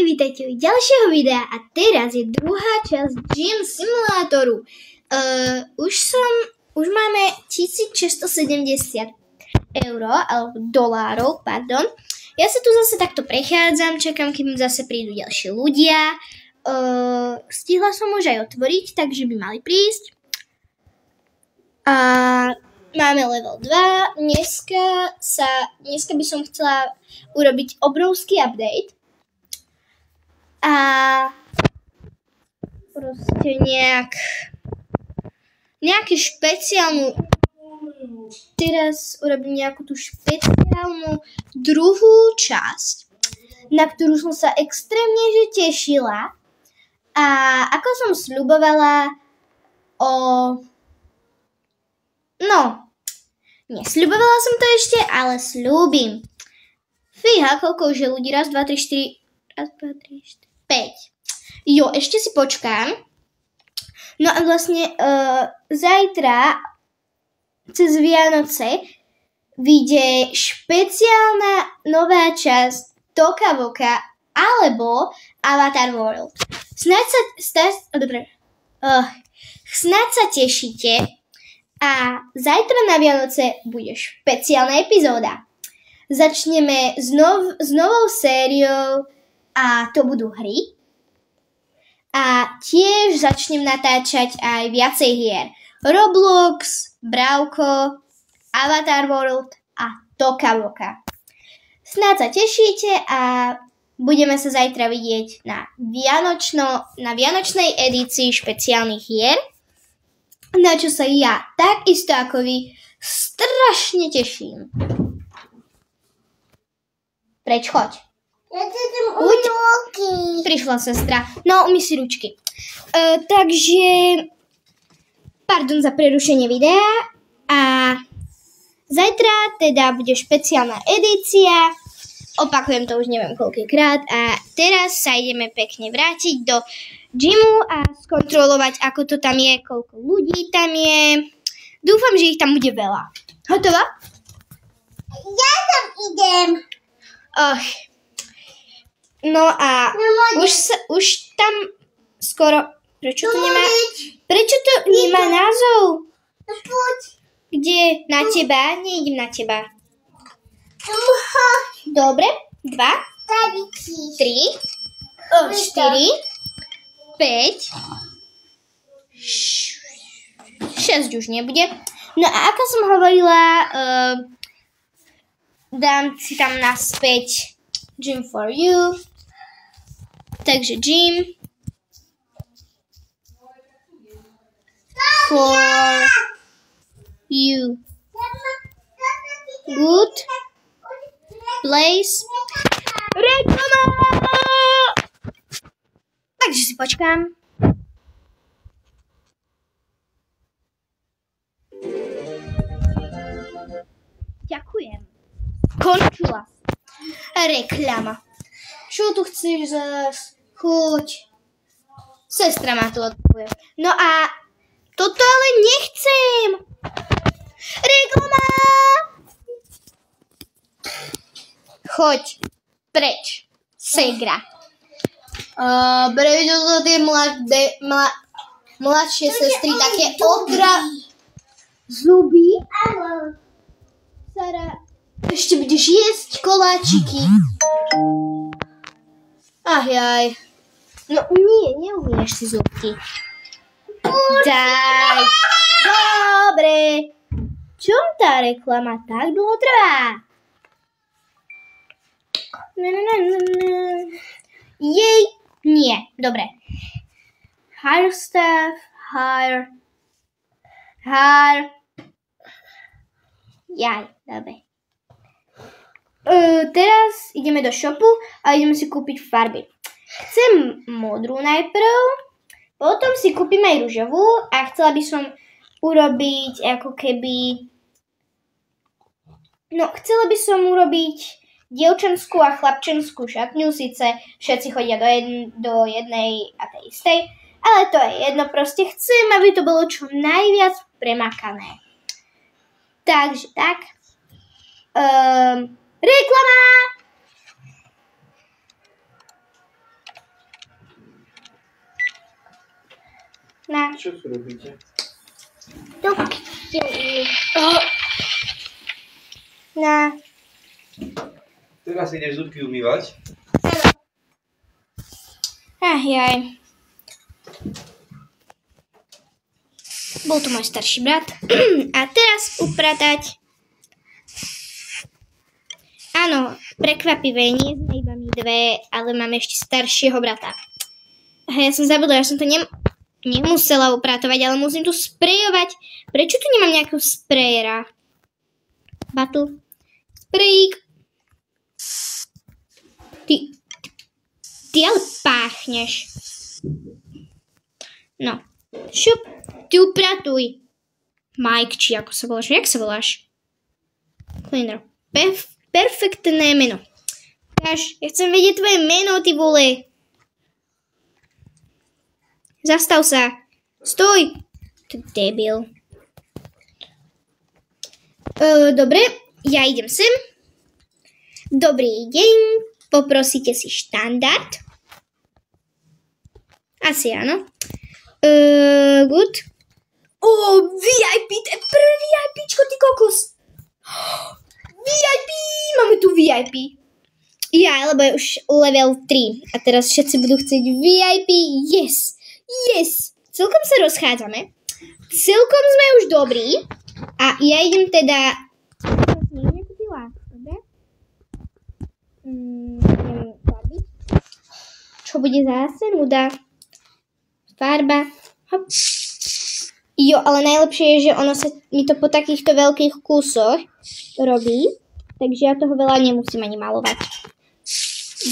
Ahojte, vítajte u ďalšieho videa a teraz je druhá časť Gym simulátoru. Už máme 1670 eur, alebo dolárov, pardon. Ja sa tu zase takto prechádzam, čakám, kým zase prídu ďalšie ľudia. Stihla som už aj otvoriť, takže by mali prísť. A máme level 2. Dneska by som chcela urobiť obrovský update. A proste nejakú špeciálnu, teraz urobím nejakú tú špeciálnu druhú časť, na ktorú som sa extrémne tešila. A ako som sľubovala nesľubovala som to ešte, ale sľúbim. Fíha, koľko už je ľudí? 1, 2, 3, 4, 5. Jo, ešte si počkám. No a vlastne zajtra cez Vianoce vyjde špeciálna nová časť Toka Boka alebo Avatar World. Snáď sa tešíte a zajtra na Vianoce bude špeciálna epizóda. Začneme s novou sériou a to budú hry. A tiež začnem natáčať aj viacej hier. Roblox, Bravko, Avatar World a Toka Boka. Snáď sa tešíte a budeme sa zajtra vidieť na vianočnej edícii špeciálnych hier, na čo sa ja takisto ako vy strašne teším. Preč, choď. Uď. Prišla sestra. No, umyj si ručky. Takže, pardon za prerušenie videa. A zajtra teda bude špeciálna edícia. Opakujem to už neviem koľkýkrát. A teraz sa ideme pekne vrátiť do gymu a skontrolovať, ako to tam je, koľko ľudí tam je. Dúfam, že ich tam bude veľa. Hotová? Ja tam idem. No a už tam skoro... Prečo to nemá názov? Poď. Kde? Na teba? Neidem na teba. Dobre. 2, 3, 4, 5, 6 už nebude. No a ako som hovorila, dám si tam naspäť Gym for you. Takže Gym for you. Good place. Reklama! Takže si počkám. Ďakujem. Končila. Reklama. Čo tu chceš zás? Choď. Sestra ma tu odpovie. No a toto ale nechcem. Reklama. Choď. Preč. Segra. Prečo sú tie mladšie sestry také zuby? Áno. Sara, ešte budeš jesť koláčiky. Ach jaj. No neumieš si zubky. Daj. Dobre. Čom tá reklama tak dlho trvá? Jej. Nie. Dobre. Hire staff. Jaj. Dobre. Teraz ideme do shopu a ideme si kúpiť farby. Chcem modrú najprv, potom si kúpim aj ružovú a chcela by som urobiť ako keby... chcela by som urobiť dievčenskú a chlapčenskú šatňu, síce všetci chodia do jednej a tej istej, ale to je jedno, proste chcem, aby to bolo čo najviac premakané. Takže tak. Reklama! Na. Čo tu robíte? Na. Teraz ideš zubky umývať. Jaj. Bol tu môj starší brat. A teraz upratať. Áno, prekvapivé, nie sme iba my dve, ale máme ešte staršieho brata. Ja som zabudla, ja som to nemusela upratovať, ale musím tu sprejovať. Prečo tu nemám nejakého sprejera? Battle. Sprejík. Ty ale páchneš. No. Šup. Ty upratuj. Mike, či ako sa voláš? Jak sa voláš? Cleaner. Perfektné meno. Kaž, ja chcem vedieť tvoje meno, ty vole. Zastav sa. Stoj. Ty debil. Dobre, ja idem sem. Dobrý deň. Poprosíte si štandard? Asi áno. Good. VIP, to je prvé VIPčko, ty kokos. VIP, máme tu VIP. Ja, lebo je už level 3 a teraz všetci budú chcieť VIP. Yes, yes. Celkom sa rozchádzame. Celkom sme už dobrí a ja idem teda... Čo bude zase? Nuda. Farba. Hop. Jo, ale najlepšie je, že ono sa mi to po takýchto veľkých kusoch robí, takže ja toho veľa nemusím ani malovať.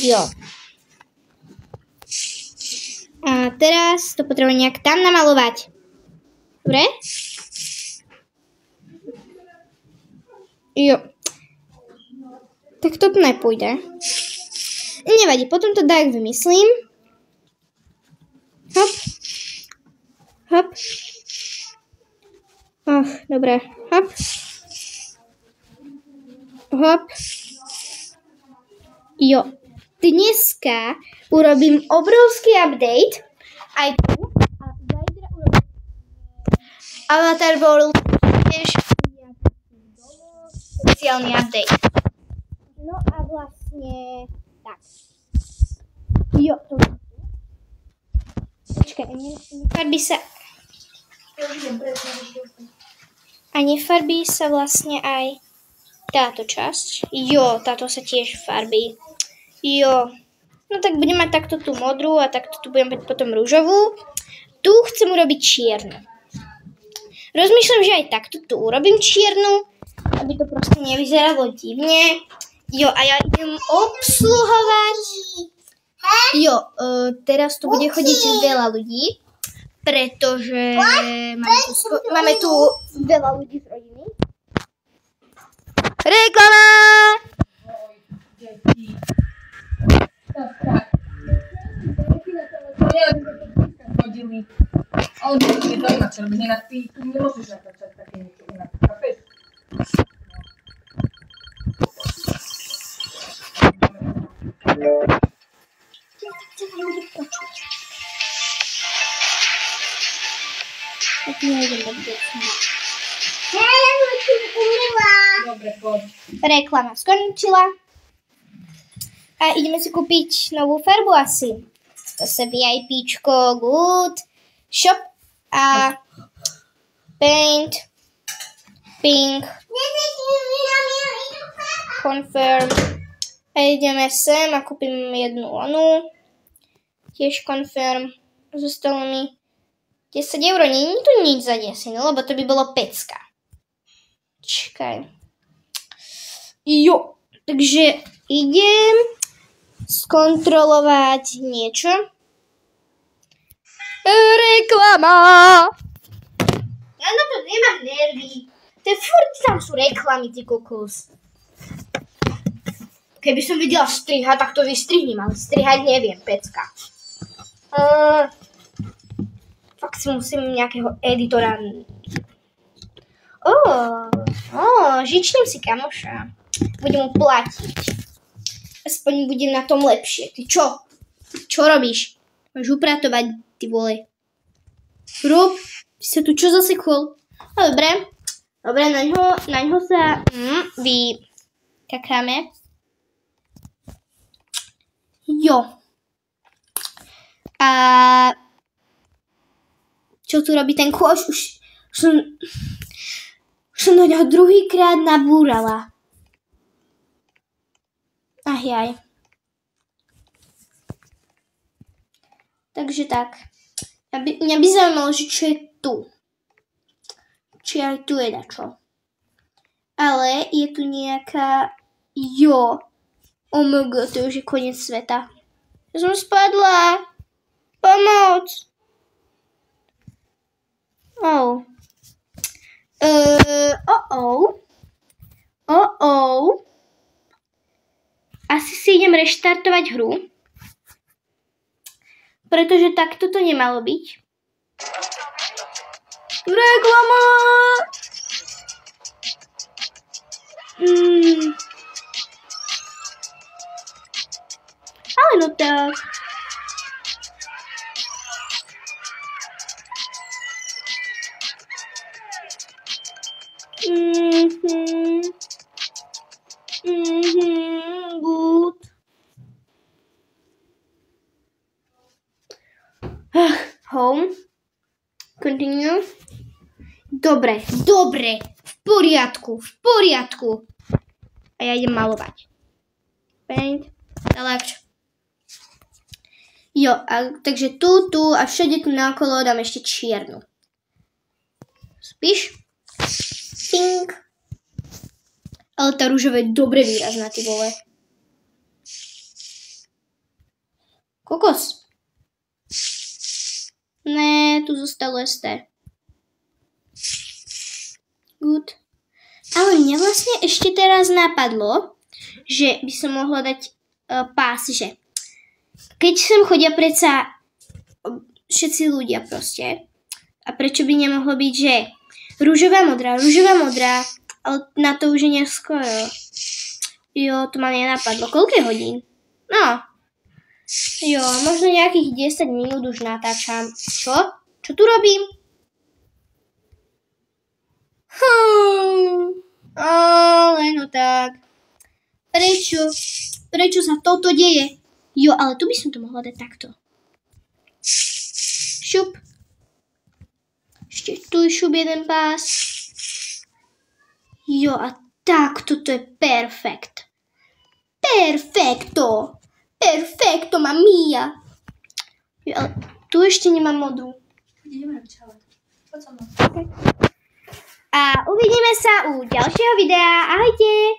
Jo. A teraz to potrebujem nejak tam namalovať. Dobre? Jo. Tak to nepôjde. Nevadí, potom to tak vymyslím. Hop. Hop. Dobre. Hop. Hop. Jo. Dneska urobím obrovský update. Aj tu. A zajtra urobím Avatar World. Tiež speciálny update. No a vlastne tak. Jo, to je. Počkaj, nefarbí sa... A nefarbí sa vlastne aj táto časť. Jo, táto sa tiež farbí. Jo. No tak budem mať takto tú modrú a takto tu budem mať potom rúžovú. Tu chcem urobiť čiernu. Rozmýšľam, že aj takto tu urobím čiernu, aby to proste nevyzeralo divne. Jo, a ja idem obsluhovať. Jo, teraz tu bude chodiť veľa ľudí, pretože máme tu veľa ľudí z rodiny. Reklama! Ale to je to ináč, lebo inak ty nemôžeš natáčať také niečo inak. Chápeš? Tak nejdem do budúcna. Dobre, poď. Reklama skončila. A ideme si kúpiť novú farbu asi. Zase VIPčko, good. Shop a paint, pink, confirm. A ideme sem a kúpim jednu onu. Tiež confirm. Zostalo mi 10 eur. Nie je tu nič za 10, lebo to by bolo pecka. Čakaj. Jo, takže idem skontrolovať niečo. Reklama! Ja na to nemám nervy. To je furt tam sú reklamy, ty kokos. Keby som videla strihať, tak to vystrihnem, ale strihať neviem, pecka. Fakt si musím nejakého editora... Žičnem si kamoša. Budem mu platiť. Aspoň budem na tom lepšie. Ty čo? Čo robíš? Máš upratovať, ty vole. Rób, sa tu čo zasekol? No dobre. Dobre, naňho sa vykakáme. Jo. A čo tu robí ten kôš? Už som na ňo druhýkrát nabúrala. Jaj. Takže tak. Mňa by zaujímalo, že čo je tu. Či aj tu je dačo. Ale je tu nejaká... Jo. OMG, to už je koniec sveta. Ja som spadla. Pomoc. Asi si idem reštartovať hru. Pretože takto to nemalo byť. Reklama! Ale no tak. Good. Home. Continue. Dobre. V poriadku. A ja idem malovať. Paint. Select. Jo, takže tu a všade tu naokolo dám ešte čiernu. Spíš? Pink. Ale tá rúžová je dobre výrazná, ty vole. Kokos. Ne, tu zostalo ST. Good. Ale mňa vlastne ešte teraz napadlo, že by som mohla dať pás, že keď sem chodia predsa všetci ľudia proste, a prečo by nemohlo byť, že rúžová, modrá, ale na to už je neskoro. Jo, to ma nenapadlo. Koľko hodín? No. Jo, možno nejakých 10 minút už natáčam. Čo? Čo tu robím? Ale no tak. Prečo sa toto deje? Jo, ale tu by som to mohla dať takto. Šup. Ešte tu šup jeden pás. Jo, a takto to je perfekt. Perfekto, mamia. Jo, ale tu ešte nemám modrú. Ideme čau. Poď so mnou. A uvidíme sa u ďalšieho videa. Ahojte.